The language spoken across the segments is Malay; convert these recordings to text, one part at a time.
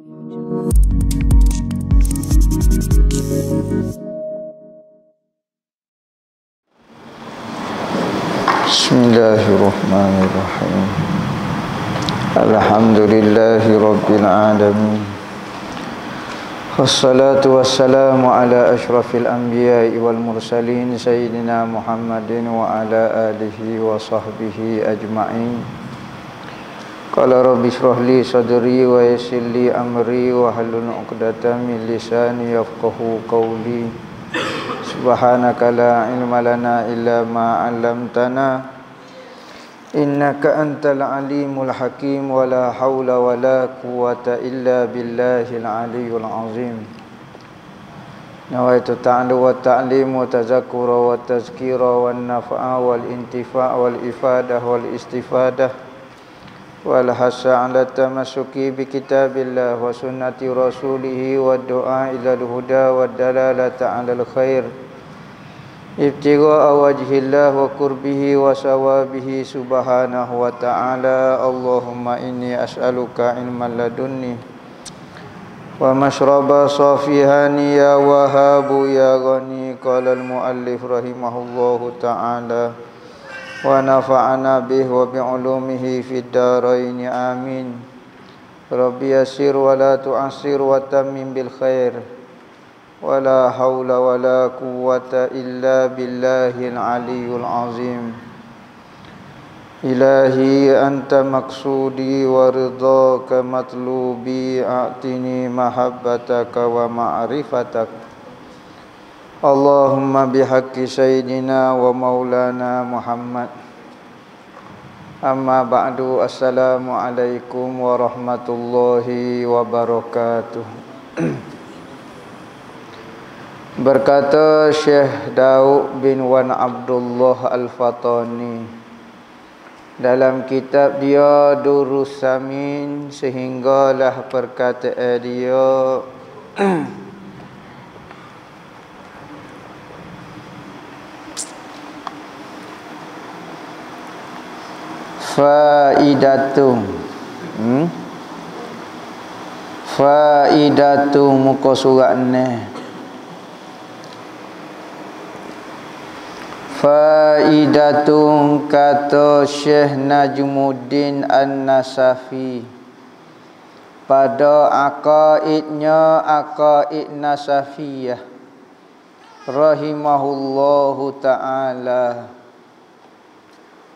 Bismillahirrahmanirrahim. Alhamdulillahi rabbil alamin. Wassalatu wassalamu ala asyrafil anbiya'i wal mursalin sayyidina Muhammadin wa ala alihi wa sahbihi ajma'in. Qala rabbi shrah li sadri wa yassir li amri wa hlul 'uqdatam min lisani yafqahu qawli. Subhanaka la ilma lana illa ma 'allamtana innaka antal alimul hakim wa la haula wa la quwwata illa billahil aliyyil azim. Nawaitu ta'allu wa ta'lim wa tazakkura wa tazkira wa nafa'a wal intifa' wal ifadah wal istifadah wal hasa 'ala tamassuki bi kitabillah wa sunnati rasulih wa du'a ila al-huda wa dalalata 'ala al-khair ibtigha'a wajhillah wa qurbihi wa sawabihi subhanahu wa ta'ala. Allahumma inni as'aluka ilman ladunni wa mashraba safihani ya wahabu ya ghani. Qala al-muallif rahimahullahu ta'ala wa nafa'ana bihi wa bi'ulumihi fid dharain amin. Rabbi yassir wa la tu'assir wa tammim bil khair wala haula wala quwwata illa billahil aliyyil azim. Ilahi anta maqsudi wa ridhaka matlubi, a'tini mahabbataka wa ma'rifatak. Allahumma bihaqqi sayyidina wa maulana Muhammad. Amma ba'du, assalamu alaikum warahmatullahi wabarakatuh. Berkata Syekh Daud bin Wan Abdullah Al-Fatani dalam kitab dia Durus Samin, sehinggalah perkataan dia faidatum muka surat ni. Faidatun, kata Syekh Najmuddin An-Nasafi pada aqaidnya, aqaid Nasafiyah rahimahullahu ta'ala.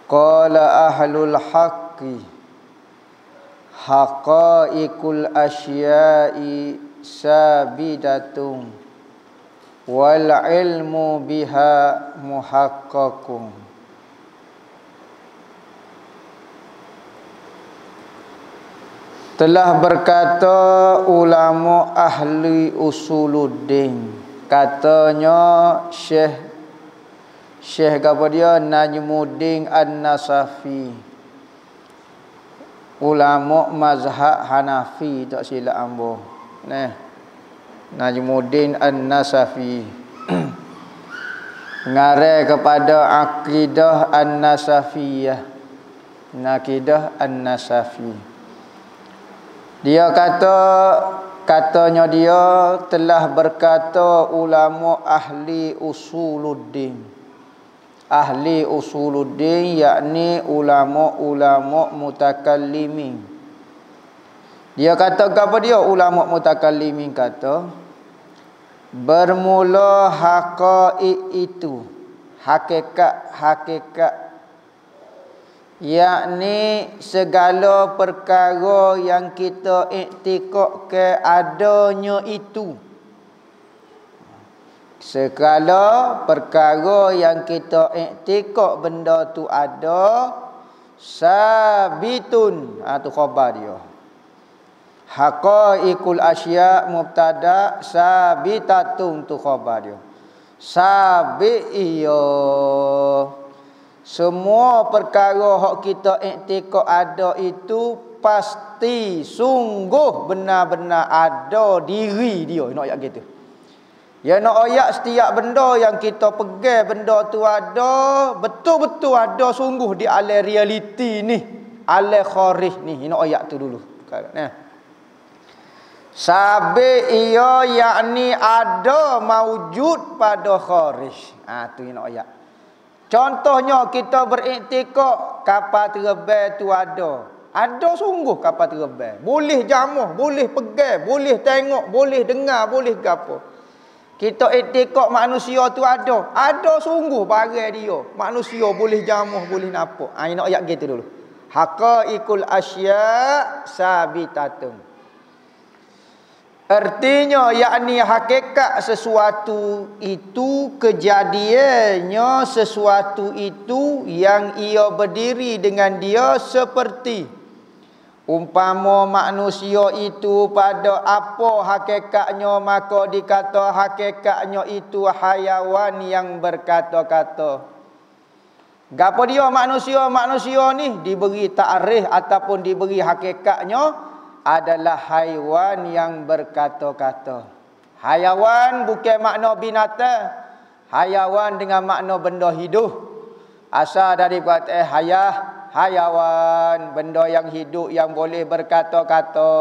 Qala ahlul haqqi haqaiqul asya'i sabidatun wal ilmu biha muhaqqaqun. Telah berkata ulama ahli usuluddin, katanya Syekh apa dia, Najmuddin An-Nasafi, ulama mazhab Hanafi, tak silap ambo nah, Najmuddin An-Nasafi mengarah kepada akidah An-Nasafiyah, akidah An-Nasafi. Dia katanya dia telah berkata ulama ahli usuluddin, ahli usuluddin yakni ulama-ulama mutakallimin. Dia kata apa dia ulama mutakallimin, kata bermula haqaiq itu, hakikat yakni segala perkara yang kita iktikad ke adanya itu, segala perkara yang kita iktikad benda tu ada, sabitun, tu khabar dia. Haqaiqul asya mubtada, sabitatun tu khabar dia. Sabit iya, semua perkara hak kita iktikad ada itu pasti sungguh benar-benar ada diri dia. Nak ayat gitu. Ya nak ayat setiap benda yang kita pegang, benda tu ada, betul-betul ada sungguh di alam realiti ni, alam kharij ni. Nak ayat tu dulu. Nah. Sabit ia yakni ada maujud pada kharij. Tu yang nak ayat. Contohnya kita beriktikad kapal terbang tu ada. Ada sungguh kapal terbang. Boleh jamuh, boleh pegang, boleh tengok, boleh dengar, boleh gapo. Kita iktikad manusia tu ada. Ada sungguh barang dia. Manusia boleh jamuh, boleh nampak. Ini nak ayat gitu dulu. Haqaiqul asya' sabitatun. Artinya yakni hakikat sesuatu itu, kejadiannya sesuatu itu yang ia berdiri dengan dia seperti umpama manusia itu pada apa hakikatnya, maka dikata hakikatnya itu hayawan yang berkata-kata. Gapo dia manusia? Manusia ni diberi ta'rif ataupun diberi hakikatnya adalah haiwan yang berkata-kata. Haiwan bukan makna binatang. Haiwan dengan makna benda hidup. Asal daripada hayawan, benda yang hidup yang boleh berkata-kata.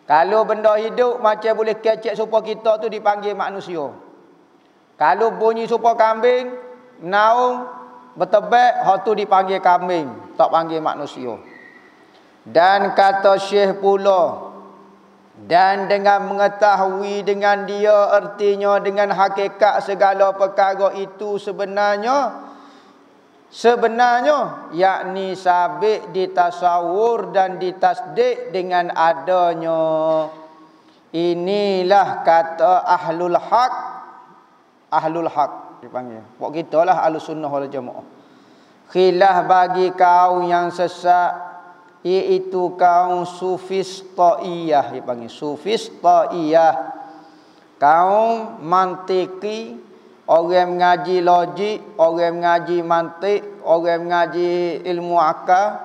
Kalau benda hidup macam boleh kecek supaya kita tu dipanggil manusia. Kalau bunyi supaya kambing, menaung, bertebak, hak tu dipanggil kambing, tak panggil manusia. Dan kata Syekh pula, dan dengan mengetahui dengan dia, artinya dengan hakikat segala perkara itu sebenarnya yakni sabit ditasawur dan ditasdik dengan adanya. Inilah kata ahlul haq dipanggil. Pok kita lah ahlus sunnah wal jamaah. Khilaf bagi kaum yang sesat, iaitu kaum sufis ta'iyah dipanggil. Sufis ta'iyah, kaum mantiki, orang mengaji logik, orang mengaji mantik, orang mengaji ilmu akal,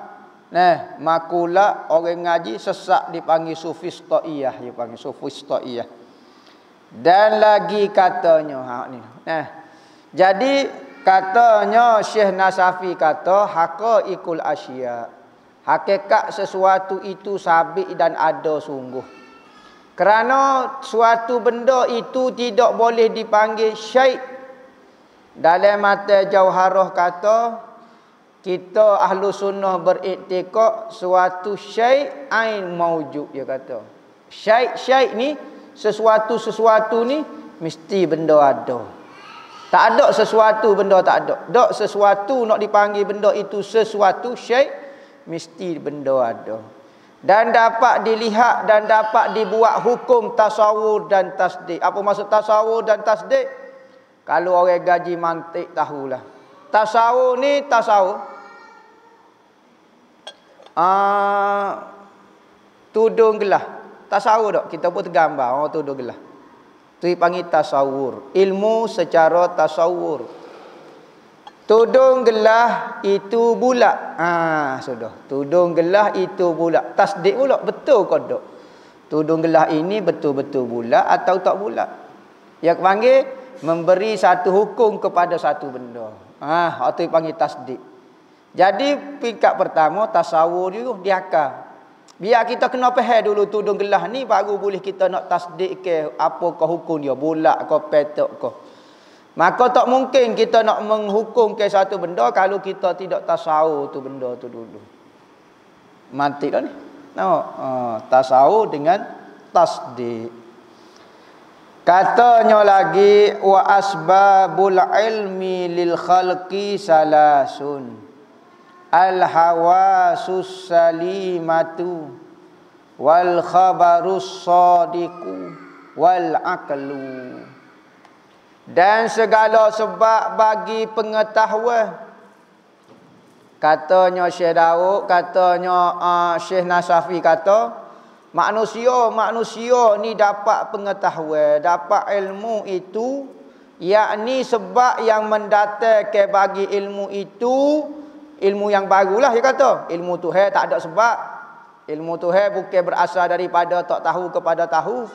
makulah, orang mengaji sesat dipanggil sufis ta'iyah dipanggil sufis ta'iyah. Dan lagi katanya jadi katanya Syekh Nasafi kata haqaiqul asya', hakikat sesuatu itu sabit dan ada sungguh. Kerana suatu benda itu tidak boleh dipanggil syai'. Dalam mata Jauharah kata, kita ahlu sunnah beriktikad suatu syai' ain maujud, dia kata. Syai' ni, sesuatu ni mesti benda ada. Tak ada sesuatu benda tak ada. Tak sesuatu nak dipanggil benda itu sesuatu syai', mesti benda ada. Dan dapat dilihat dan dapat dibuat hukum tasawur dan tasdik. Apa maksud tasawur dan tasdik? Kalau orang gaji mantik tahulah. Tasawur ni tudung gelah. Tasawur tak? Kita pun tergambar orang tudung gelah. Tu dipanggil tasawur. Ilmu secara tasawur. Tudung gelah itu bulat. Sudah. Tudung gelah itu bulat. Tasdik pula betul ke tak? Tudung gelah ini betul-betul bulat atau tak bulat? Yang panggil memberi satu hukum kepada satu benda. Itu dipanggil tasdik. Jadi peringkat pertama tasawur dulu diakal. Biar kita kena faham dulu tudung gelah ni baru boleh kita nak tasdik ke apakah hukum dia, bulat ke petak ke. Maka tak mungkin kita nak menghukum ke satu benda kalau kita tidak tasawur tu benda tu dulu. Mantik dah ni. Tasawur dengan tasdik. Katanya lagi wa asbabul ilmi lil khalqi salasun. Al hawasus salimatu wal khabarus sadiqu wal aqlu. Dan segala sebab bagi pengetahuan. Katanya Syekh Daud, katanya Syekh Nasafi kata, manusia ni dapat pengetahuan, dapat ilmu itu, yakni sebab yang mendatangkan bagi ilmu itu, ilmu yang barulah dia kata. Ilmu Tuhan tak ada sebab. Ilmu Tuhan bukan berasal daripada tak tahu kepada tahu.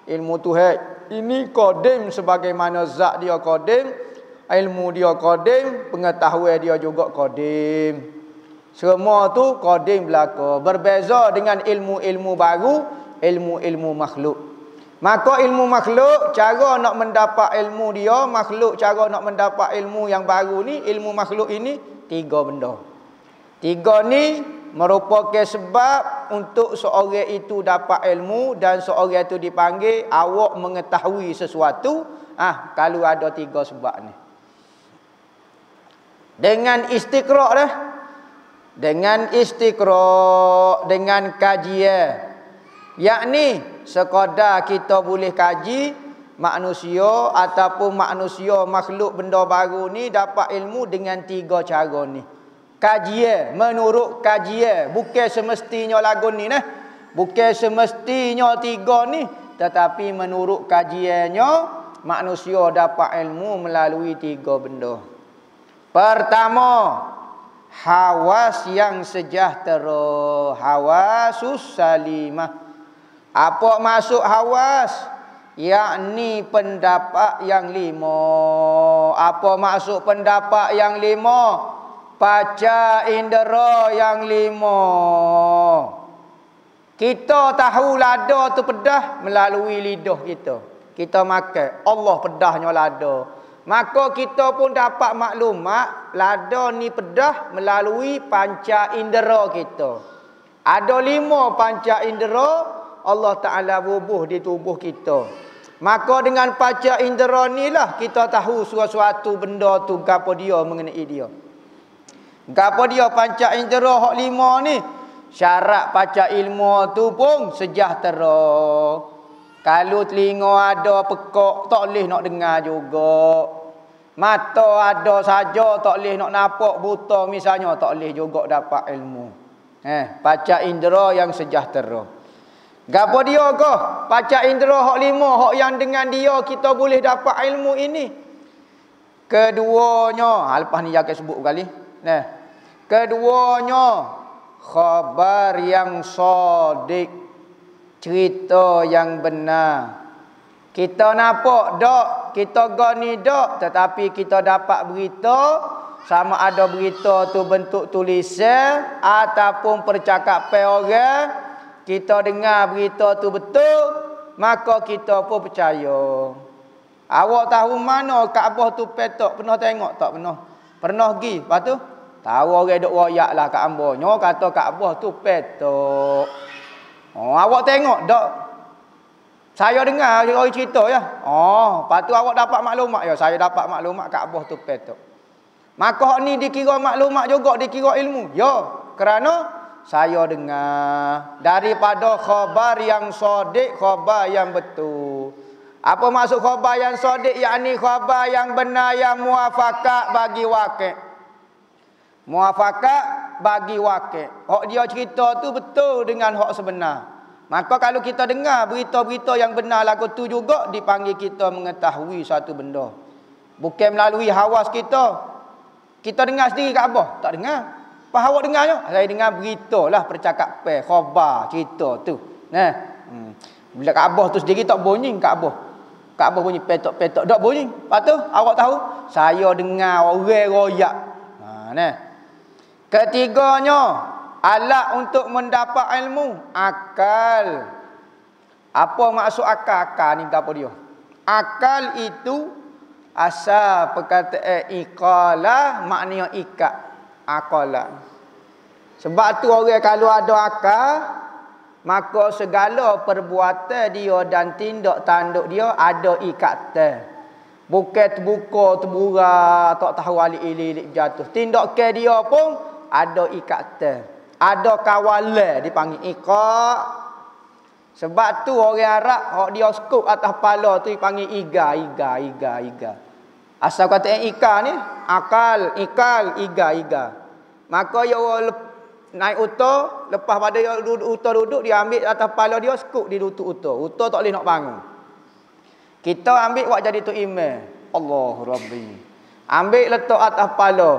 Ilmu Tuhan ini qadim sebagaimana zat dia qadim, ilmu dia qadim, pengetahuan dia juga qadim. Semua tu qadim belaka. Berbeza dengan ilmu-ilmu baru ilmu-ilmu makhluk. Maka ilmu makhluk, cara nak mendapat ilmu dia, makhluk cara nak mendapat ilmu yang baru ni, ilmu makhluk ini 3 benda. 3 ni merupakan sebab untuk seorang itu dapat ilmu dan seorang itu dipanggil awak mengetahui sesuatu. Kalau ada 3 sebab ni. Dengan istiqra' dah. Dengan istiqra', dengan kajian. Yakni sekadar kita boleh kaji manusia ataupun manusia makhluk benda baru ni dapat ilmu dengan 3 cara ni. Kajian, menurut kajian, bukan semestinya lagu ni nah. Bukan semestinya 3 ni, tetapi menurut kajiannya manusia dapat ilmu melalui 3 benda. Pertama, hawas yang sejahtera, hawasus salimah. Apa maksud hawas? Yakni pendapat yang 5. Apa maksud pendapat yang 5? Panca indera yang 5. Kita tahu lada tu pedah melalui lidah kita. Kita makan, Allah pedahnya lada. Maka kita pun dapat maklumat lada ni pedah melalui panca indera kita. Ada 5 panca indera Allah Ta'ala bubuh di tubuh kita. Maka dengan panca indera ni lah kita tahu sesuatu benda tu gapo dia mengenai dia. Gapo dia panca indera hak 5 ni? Syarat panca ilmu tu pun sejahtera. Kalau telinga ada pekak tak boleh nak dengar juga. Mata ada saja tak boleh nak nampak, buta misalnya tak boleh juga dapat ilmu. Panca indera yang sejahtera. Gapo dia ke? Panca indera hak 5, hak yang dengan dia kita boleh dapat ilmu ini. Keduanya, lepas ni jangan sebut kali. Keduanya, khabar yang shadiq, cerita yang benar. Kita nampak dak, kita gani dak, tetapi kita dapat berita, sama ada berita tu bentuk tulisan ataupun percakapan orang. Kita dengar berita tu betul, maka kita pun percaya. Awak tahu mana Kaabah tu petok? Pernah tengok tak? Pernah pergi. Lepas tu tahu orang duk royak lah kat ambonyo kata Kaabah tu petok. Awak tengok tak? Saya dengar orang cerita ya. Lepas tu awak dapat maklumat ya. Saya dapat maklumat Kaabah tu petok. Maka ni dikira maklumat juga, dikira ilmu. Ya, kerana saya dengar daripada khabar yang shadiq, khabar yang betul. Apa maksud khabar yang shadiq? Yakni khabar yang benar, yang muafakat bagi wakil. Muafakat bagi wakil. Hak dia cerita tu betul dengan hak sebenar. Maka kalau kita dengar berita-berita yang benar lagu tu juga dipanggil kita mengetahui satu benda. Bukan melalui hawas kita. Kita dengar sendiri Kaabah, tak dengar. Apa awak dengarnya? Saya dengar berita lah, percakapan, khabar, cerita tu. Bila Kaabah tu sendiri tak bunyi Kaabah. Kaabah bunyi petok-petok, tak bunyi. Lepas tu awak tahu, saya dengar orang royak. Ketiganya, alat untuk mendapat ilmu, akal. Apa maksud akal? Akal ni apa dia? Akal itu asal perkataan iqalah, maknanya ikat. Akalan. Sebab tu orang kalau ada akal, maka segala perbuatan dia dan tindak tanduk dia ada ikatan. Bukan terbuka, terburai, tak tahu alik-alik jatuh. Tindakan dia pun ada ikatan. Ada kawalan dipanggil ikat. Sebab tu orang Arab, hak dia skop atas kepala tu dipanggil iga. Asal kata ika ni, akal, ikal, iga. Maka dia naik uta, lepas pada dia uta duduk, dia ambil atas kepala dia, skop di lutut uta. Uta tak boleh nak bangun. Kita ambil buat jadi tu imam. Allah Rabbi. Ambil letak atas kepala.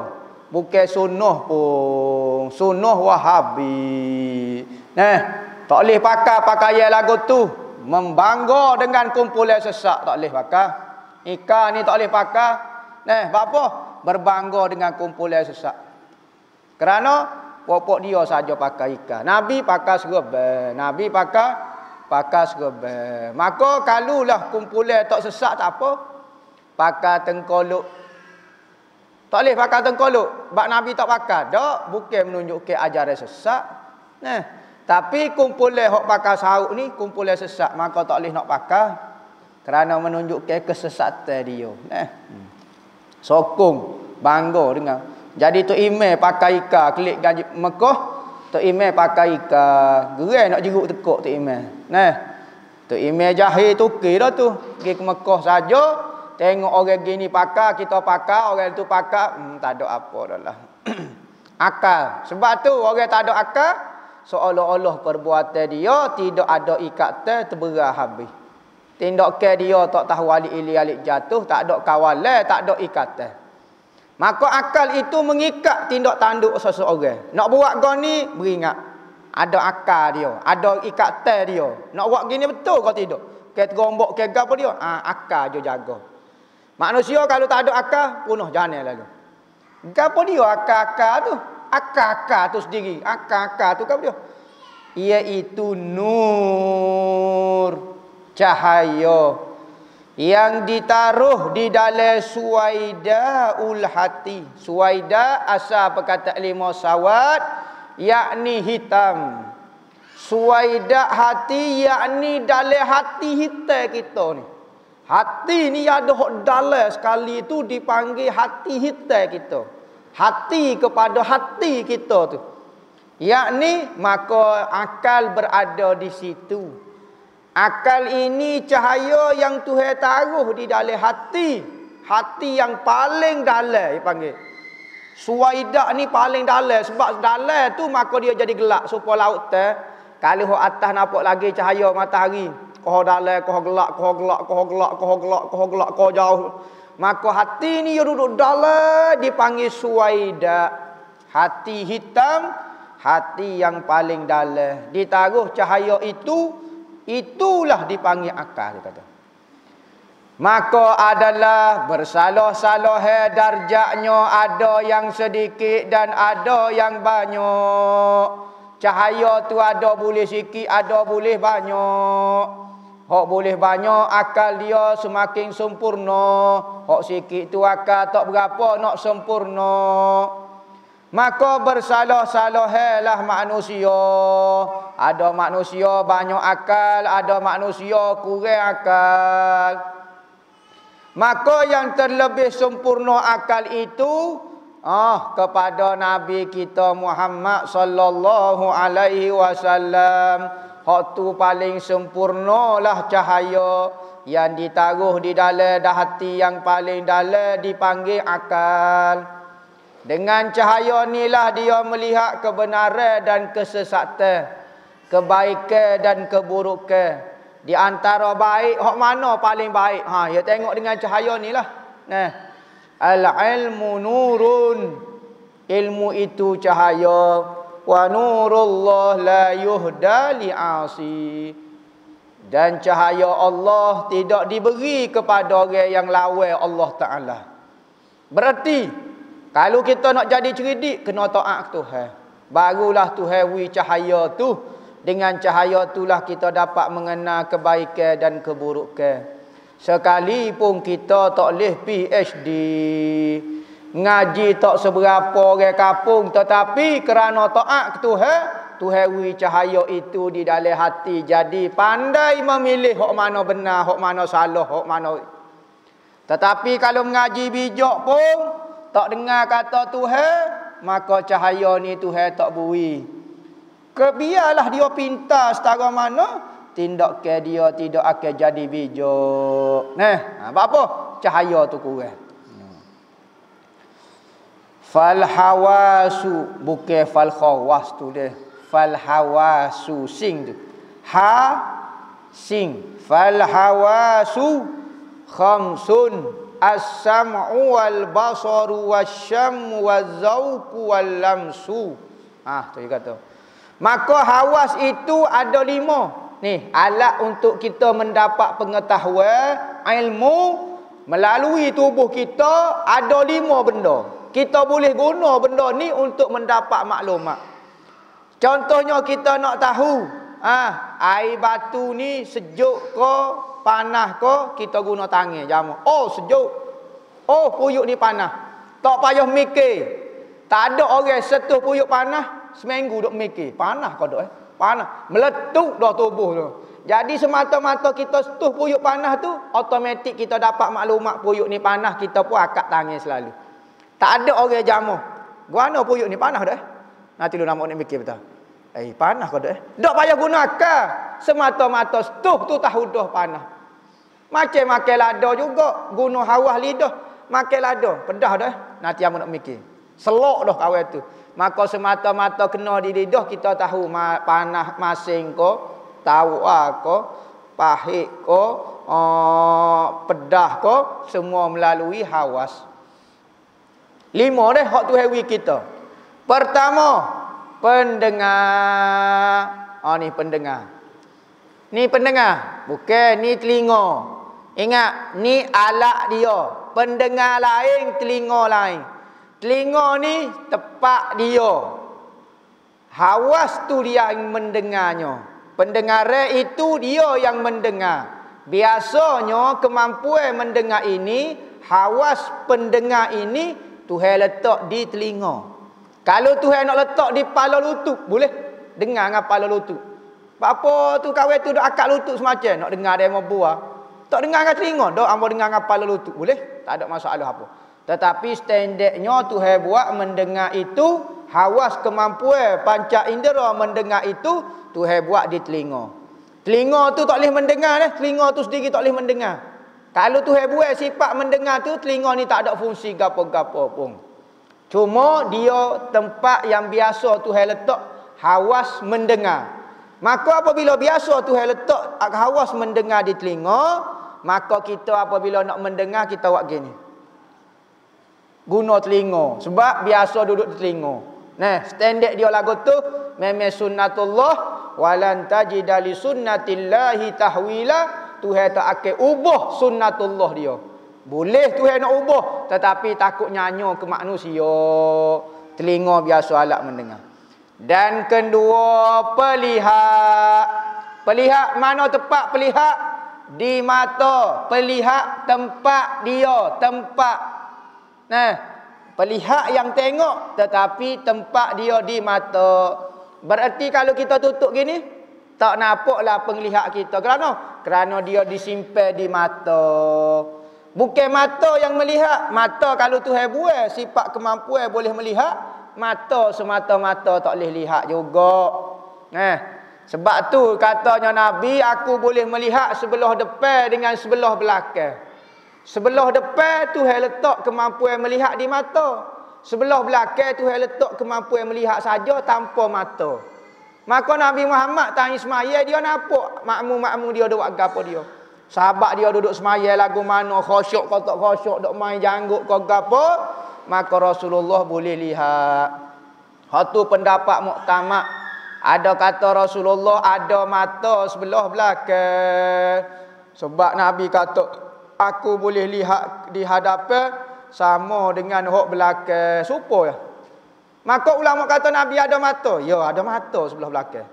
Bukan sunnah pun. Sunnah Wahabi. Tak boleh pakai pakaian lagu tu. Membangga dengan kumpulan sesak. Tak boleh pakai. Ikan ni tak boleh pakai. Apa? Berbangga dengan kumpulan sesak. Kerana pokok dia saja pakai ikan. Nabi pakai serban. Nabi pakai pakai serban. Maka kalulah kumpulan tak sesat tak apa, pakai tengkolok. Tak boleh pakai tengkolok. Bak Nabi tak pakai. Tak, bukan menunjukkan ajaran sesat. Nah, tapi kumpulan hok pakai saruk ni kumpulan sesat, maka tak boleh nak pakai kerana menunjukkan kesesatan dia. Nah. Sokong, bangga dengan. Jadi tu imam pakai ika klik gaji Mekah, tu imam pakai ika, gerai nak jeruk tekuk tu imam. Nah. Tu imam jahil tukar dah tu. Pergi ke Mekah saja, tengok orang gini pakai, kita pakai, orang tu pakai, tak ada apa dah lah. Akal. Sebab tu orang tak ada akal, seolah-olah perbuatan dia tidak ada ikatan terberah habis. Tindakan dia tak tahu alik ili alik jatuh, tak ada kawalan, tak ada ikatan. Maka akal itu mengikat tindak tanduk seseorang. Nak buat gini beringat. Ada akal dia, ada ikatan dia. Nak buat gini betul ke tidak? Ke terombok ke apa dia? Akal dia jaga. Manusia kalau tak ada akal, punah jahanam lalu. Gapo dia akal-akal tu? Akal-akal tu sendiri. Akal-akal tu apa dia? Iaitu nur, cahaya yang ditaruh di dalam suwaidaul hati. Suwaida asal perkataan lima sawat, yakni hitam. Suwaida hati yakni dalam hati hitam kita ni. Hati ni ada hok dalam sekali tu dipanggil hati hitam kita. Hati kepada hati kita tu. Yakni maka akal berada di situ. Akal ini cahaya yang Tuhan taruh di dalam hati. Hati yang paling dalam dipanggil. Suwaidak ni paling dalam. Sebab dalam tu maka dia jadi gelap. Supaya laut teh. Kalau hok atas nampak lagi cahaya matahari. Koh dalam, koh gelap, koh gelap, koh gelap, koh gelap, koh gelap, koh jauh. Maka hati ni dia duduk dalam dipanggil suwaidak. Hati hitam, hati yang paling dalam. Ditaruh cahaya itu, itulah dipanggil akal, dia kata. Maka adalah bersalah-salah darjatnya, ada yang sedikit dan ada yang banyak. Cahaya tu ada boleh sikit, ada boleh banyak. Hak boleh banyak akal dia semakin sempurna. Hak sikit tu akal tak berapa nak sempurna. Maka bersalah-salahlah manusia. Ada manusia banyak akal, ada manusia kurang akal. Maka yang terlebih sempurna akal itu kepada Nabi kita Muhammad sallallahu alaihi wasallam. Hak tu paling sempurnalah cahaya yang ditaruh di dalam hati yang paling dalam dipanggil akal. Dengan cahaya inilah dia melihat kebenaran dan kesesatan, kebaikan dan keburukan. Di antara baik, hak mana paling baik? Ya tengok dengan cahaya inilah. Nah, al-ilmu nurun. Ilmu itu cahaya. Wa nurullah la yuhda li'asi. Dan cahaya Allah tidak diberi kepada orang yang lawan Allah Ta'ala. Berarti kalau kita nak jadi cerdik, kena taat Tuhan. Barulah Tuhan beri cahaya tu. Dengan cahaya itulah kita dapat mengenal kebaikan dan keburukan. Sekalipun kita tak boleh PhD, ngaji tak seberapa orang kampung, tetapi kerana taat Tuhan, Tuhan beri cahaya itu di dalam hati. Jadi pandai memilih hak mana benar, hak mana salah, hak mana. Tetapi kalau mengaji bijak pun tak dengar kata Tuhan, maka cahaya ni Tuhan tak beri. Biarlah dia pintar setara mana, tindakan dia tidak akan jadi bijak. Apa? Cahaya tu kurang. Fal hawasu, bukan fal khawas tu dia. Fal hawasu, sing tu. Ha, sing. Fal hawasu khamsun. As-sam'u wal basaru wasyammu waz-zauqu wal lamsu. Tu dia kata. Maka hawas itu ada 5. Ni, alat untuk kita mendapat pengetahuan, ilmu melalui tubuh kita ada 5 benda. Kita boleh guna benda ni untuk mendapat maklumat. Contohnya kita nak tahu Air batu ni sejuk ke, panas ke, kita guna tangan jamu. Oh, sejuk. Oh, puyuk ni panas. Tak payah mikir. Tak ada orang setuh puyuk panas, seminggu duk mikir. Panas kau duk Panas. Meletup dah tubuh tu. Jadi semata-mata kita setuh puyuk panas tu, automatik kita dapat maklumat puyuk ni panas, kita pun akak tangan selalu. Tak ada orang jamu. Guana puyuk ni panas dah. Nanti lu nak mikir betul. Panas kau dah. Tak payah guna akal. Semata-mata setuh tu tahu dah panas. Macam makan lada juga, guna hawas lidah. Makan lada, pedah dah. Nanti amu nak mikir. Selok dah kawan tu. Maka semata-mata kena di lidah kita tahu panas masing ko, tawa ko, pahit ko, pedah ko, semua melalui hawas. 5 dah hak tu hewi kita. Pertama, pendengar. Ni pendengar. Ni pendengar, bukan ni telinga. Ingat, ni alat dia. Pendengar lain, telinga lain. Telinga ni tepat dia. Hawas tu dia yang mendengarnya. Pendengar itu dia yang mendengar. Biasanya kemampuan mendengar ini, hawas pendengar ini Tuhan letak di telinga. Kalau Tuhan nak letak di kepala lutut, boleh dengar dengan kepala lutut. Apa tu kawan tu duk akak lutut semacam nak dengar dia mau buah. Tak dengar dengan telinga, dok ambo dengar dengan kepala lutut, boleh? Tak ada masalah apa. Tetapi standardnya Tuhan buat mendengar itu, hawas kemampuan panca indera mendengar itu Tuhan buat di telinga. Telinga tu tak boleh mendengar telinga tu sendiri tak boleh mendengar. Kalau Tuhan buat sifat mendengar tu, telinga ni tak ada fungsi gapo-gapo pun. Cuma dia tempat yang biasa Tuhan letak hawas mendengar. Maka apabila biasa Tuhan letak hawas mendengar di telinga, maka kita apabila nak mendengar kita buat gini. Guna telinga sebab biasa duduk di telinga. Nah, standard dia lagu tu memang sunnatullah walan tajida li sunnatillahi tahwila. Tuhan tak akan ubah sunnatullah dia. Boleh Tuhan nak ubah, tetapi takut nyanyo ke manusia. Telinga biasa alat mendengar. Dan kedua, pelihat. Pelihat mana tepat pelihat? Di mata. Pelihat tempat dia, tempat. Nah, pelihat yang tengok tetapi tempat dia di mata. Berarti kalau kita tutup gini, tak nampaklah penglihat kita. Kerana dia disimpan di mata. Bukan mata yang melihat. Mata kalau Tuhan buat sifat kemampuan boleh melihat, mata semata-mata tak boleh lihat juga. Sebab tu katanya Nabi, aku boleh melihat sebelah depan dengan sebelah belakang. Sebelah depan Tuhan letak kemampuan melihat di mata. Sebelah belakang Tuhan letak kemampuan melihat saja tanpa mata. Maka Nabi Muhammad tanya semaya, dia nampak makmum-makmum dia duk apa dia. Sahabat dia duduk semaya lagu mana, khusyuk kau tak khusyuk, duk main janggut kau gapo, maka Rasulullah boleh lihat. Satu pendapat muktamad. Ada kata Rasulullah ada mata sebelah belakang. Sebab Nabi kata aku boleh lihat di hadapan sama dengan hok belakang. Supaya. Maka ulama kata Nabi ada mata. Ya, ada mata sebelah belakang.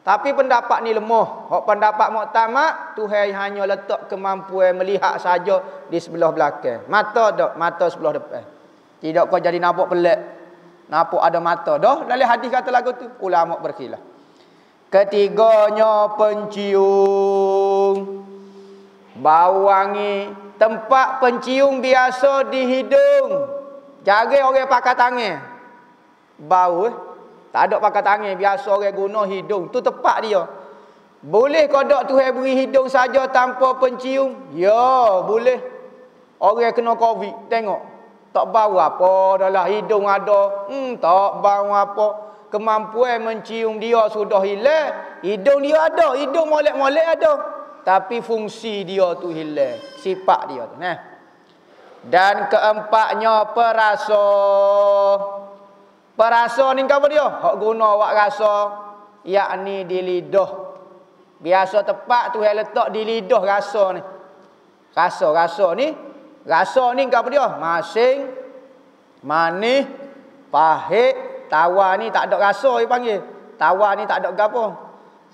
Tapi pendapat ni lemah. Hok pendapat muktamad, Tuhan hanya letak kemampuan melihat saja di sebelah belakang. Mata tak, mata sebelah depan. Tidak kau jadi nampak pelik. Nampak ada mata. Dah, dalam hadis kata lagu tu, ulama berkhilaf. Ketiganya pencium. Bau wangi. Tempat pencium biasa di hidung. Jarang orang pakai tangan. Bau tak ada pakai tangan, biasa orang guna hidung. Tu tepat dia. Boleh kodok Tuhan beri hidung saja tanpa pencium? Ya, boleh. Orang kena COVID, tengok. Tak bau apa dalam hidung ada. Tak bau apa. Kemampuan mencium dia sudah hilang. Hidung dia ada, hidung molek-molek ada. Tapi fungsi dia tu hilang. Sifat dia tu. Nah. Dan keempatnya perasa. Perasa ni apa dia? Hak guna awak rasa, yakni di lidah. Biasa tepat tu yang letak di lidah rasa ni. Rasa ni apa dia? Masing, manis, pahit, tawar ni tak ada rasa dia panggil. Tawar ni tak ada gapo.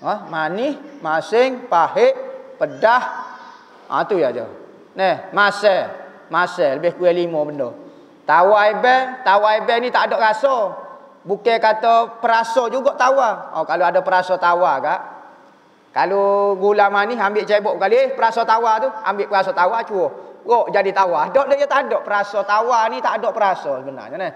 Manis, masing, pahit, pedas. Tu ya je. Masal lebih kurang 5 benda. Tawar ibel ni tak ada rasa. Bukan kata perasa juga tawar. Kalau ada perasa tawar kak. Kalau gula manis ambil cebok kali, perasa tawar tu, ambil perasa tawar cuba. Jadi tawar. Dia tak ada perasa tawar ni, tak ada perasa sebenarnya ni.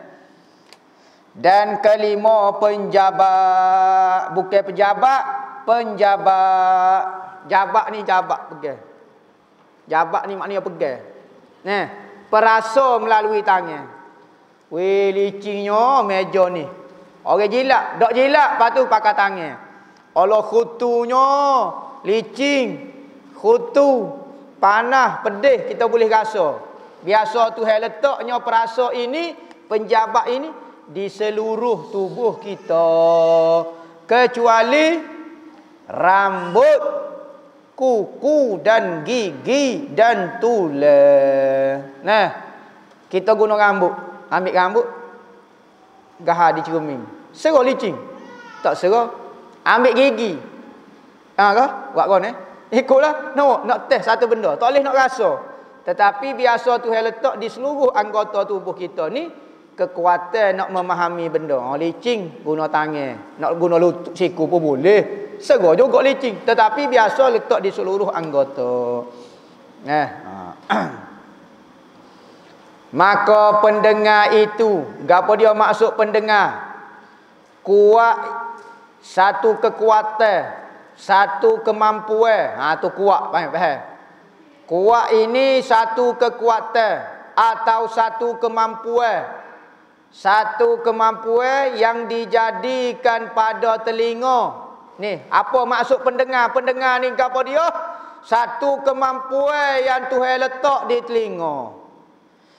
Dan kelima penjabat, bukan pejabat, penjabat. Jabat ni jabat pegang. Jabat ni maknanya pegang. Perasa melalui tangan. Weh licinnya meja ni. Orang jilat, dok jilat, lepas tu pakai tangan. Allah khutunya licin, khutu, panas, pedih kita boleh rasa. Biasa Tuhan letaknya perasa ini, penjabat ini di seluruh tubuh kita. Kecuali rambut, kuku dan gigi dan tulang. Kita guna rambut. Ambil rambut, gahar dicermin. Serah licin? Tak serah. Ambil gigi. Buat kau ni. Ikutlah. Nak test satu benda. Tak boleh nak rasa. Tetapi biasa Tuhan letak di seluruh anggota tubuh kita ni kekuatan nak memahami benda. Licin guna tangan. Nak guna lutut siku pun boleh. Serah juga licin. Tetapi biasa letak di seluruh anggota. Maka pendengar itu, gapo dia maksud pendengar? Kuat, satu kekuatan, satu kemampuan. Tu kuat, faham? Kuat ini satu kekuatan atau satu kemampuan. Satu kemampuan yang dijadikan pada telinga. Ni, apa maksud pendengar? Pendengar ni gapo dia? Satu kemampuan yang Tuhan letak di telinga.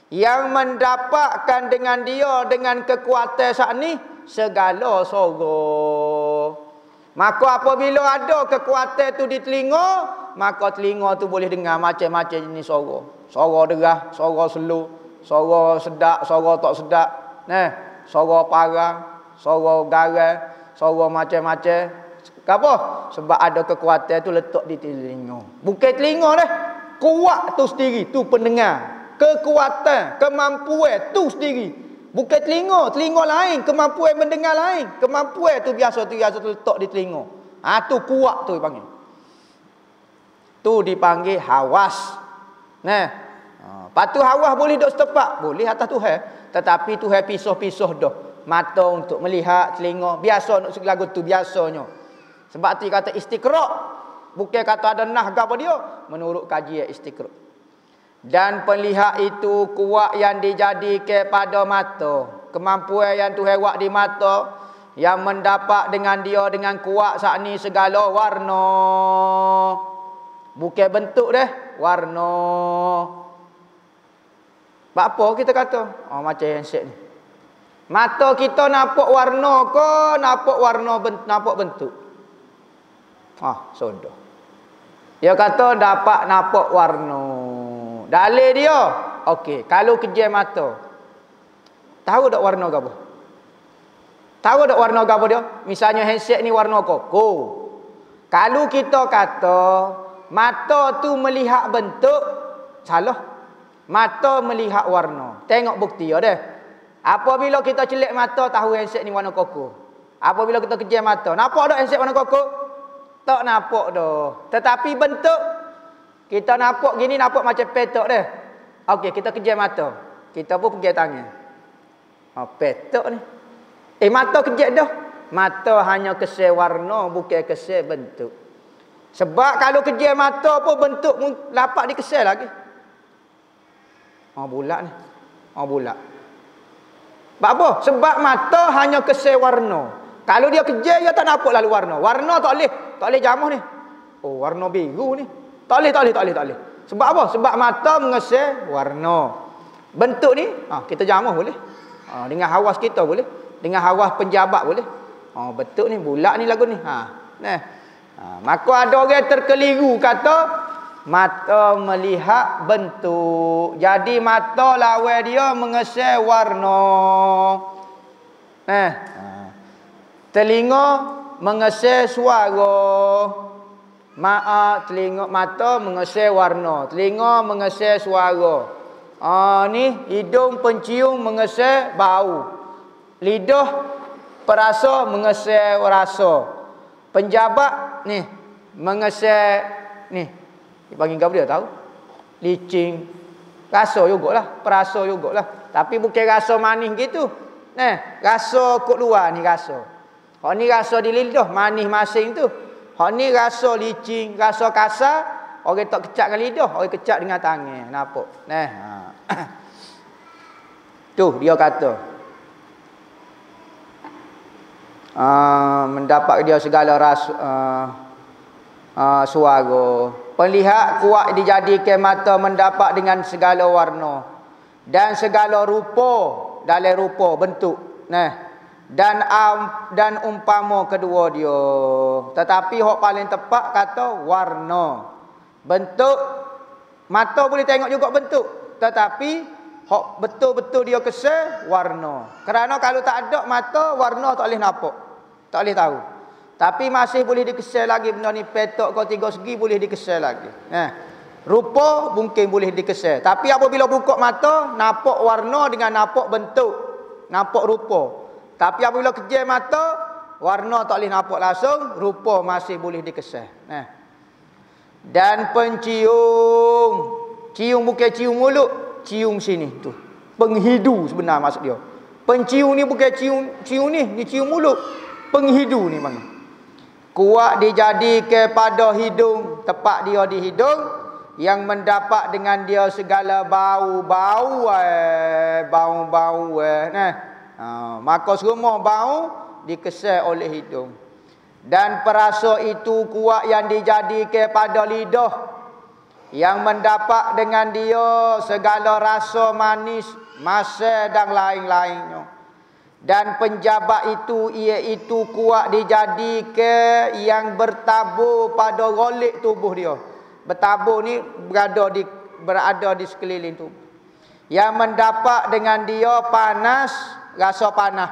Yang mendapatkan dengan dia, dengan kekuatan saat ni, segala suara. Maka apabila ada kekuatan tu di telinga, maka telinga tu boleh dengar macam-macam jenis suara. Suara derah, suara slow, suara sedap, suara tak sedap. Suara parang, suara garam, suara macam-macam. Kenapa? Sebab ada kekuatan tu letak di telinga. Bukan telinga dah. Kuat tu sendiri, tu pendengar. Kekuatan, kemampuan tu sendiri. Bukan telinga lain, kemampuan mendengar lain. Kemampuan tu biasa letak di telinga. Tu kuat tu dipanggil. Tu dipanggil hawas. Patu hawas boleh duk setepak, boleh atas Tuhan. Tetapi Tuhan pisah-pisah dah. Mata untuk melihat, telinga biasa untuk lagu tu biasanya. Sebab tu kata istiqra'. Bukan kata ada nah apa dia, menurut kajian istiqra'. Dan penlihat itu kuat yang dijadikan pada mata. Kemampuan yang Tuhan buat di mata, yang mendapat dengan dia dengan kuat saat ni segala warna. Bukan bentuk dah, warna. Apa kita kata? Macam handset ni. Mata kita nampak warna ke, nampak warna nampak bentuk? Sudah. Dia kata dapat nampak warna. Dalil dia, okey, kalau kejam mata, tahu tak warna apa? Tahu tak warna apa dia? Misalnya handset ni warna koko. Kalau kita kata mata tu melihat bentuk, salah. Mata melihat warna. Tengok bukti dia dah. Apabila kita celik mata, tahu handset ni warna koko. Apabila kita kejam mata, nampak tak handset warna koko? Tak nampak dah. Tetapi bentuk kita nampak gini, nampak macam petok dah. Okey, kita kejam mata. Kita pun pegang tangan. Petok ni. Mata kejam dah. Mata hanya kesel warna, bukan kesel bentuk. Sebab kalau kejam mata pun bentuk dapat dikesel lagi. Bulat ni. Bulat. Sebab apa? Sebab mata hanya kesel warna. Kalau dia kejam, dia tak nampak lalu warna. Warna tak boleh jamuh ni. Warna biru ni. Tak boleh. Sebab apa? Sebab mata mengesal warna. Bentuk ni, kita jamuh boleh. Dengan hawas kita boleh. Dengan hawas penjabat boleh. Bentuk ni, bulat ni lagu ni. Maka ada orang terkeliru kata, mata melihat bentuk. Jadi mata lawan dia mengesal warna. Telinga mengesai suara. Telinga, mata mengesai warna, telinga mengesai suara. Ni hidung pencium mengesai bau. Lidah perasa mengesai rasa. Penjabat ni mengesai ni. Dipanggil apa dia tahu? Licin. Rasa jugalah, perasa jugalah. Tapi bukan rasa manis gitu. Rasa kat luar ni rasa. Hak ni rasa di lidah, manis masing tu. Hak ni rasa licin, rasa kasar, orang tak kecap dengan lidah, orang kecap dengan tangan. Nampak? Tu dia kata. Mendapat dia segala rasa suara. Penlihat kuat dijadikan mata mendapat dengan segala warna dan segala rupa, dalam rupa bentuk. Dan umpama kedua dia. Tetapi hak paling tepat kata warna. Bentuk mata boleh tengok juga bentuk, tetapi hak betul-betul dia kesal warna. Kerana kalau tak ada mata, warna tak boleh nampak. Tak boleh tahu. Tapi masih boleh dikesal lagi benda ni, petok kau 3 segi boleh dikesal lagi. Rupa mungkin boleh dikesal. Tapi apabila buka mata, nampak warna dengan nampak bentuk, nampak rupa. Tapi apabila kejam mata, warna tak boleh nampak langsung, rupa masih boleh dikesal. Dan pencium. Cium bukan cium mulut, cium sini tu. Penghidu sebenar maksud dia. Pencium ni bukan cium ni cium mulut. Penghidu ni bang. Kuat dijadikan pada hidung, tepat dia di hidung yang mendapat dengan dia segala bau-bau maka semua bau dikesal oleh hidung. Dan perasa itu kuat yang dijadikan pada lidah yang mendapat dengan dia segala rasa manis, masam dan lain-lainnya. Dan penjabat itu iaitu kuat dijadikan yang bertabur pada golik tubuh dia. Bertabur ni berada di sekeliling tubuh. Yang mendapat dengan dia panas, rasa panas.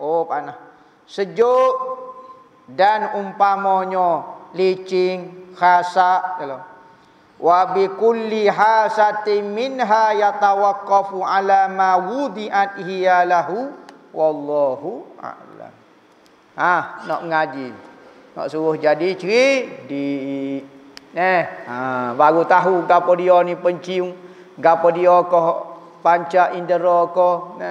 Panas. Sejuk dan umpamanya licin, khasak. Wa bi kulli hasatin minha yatawaqqafu ala ma wudi'at hiya lahu wallahu a'lam. Nak ngaji, nak suruh jadi cerdik. Baru tahu gapo dia ni pencium, gapo dia kau panca indera kau.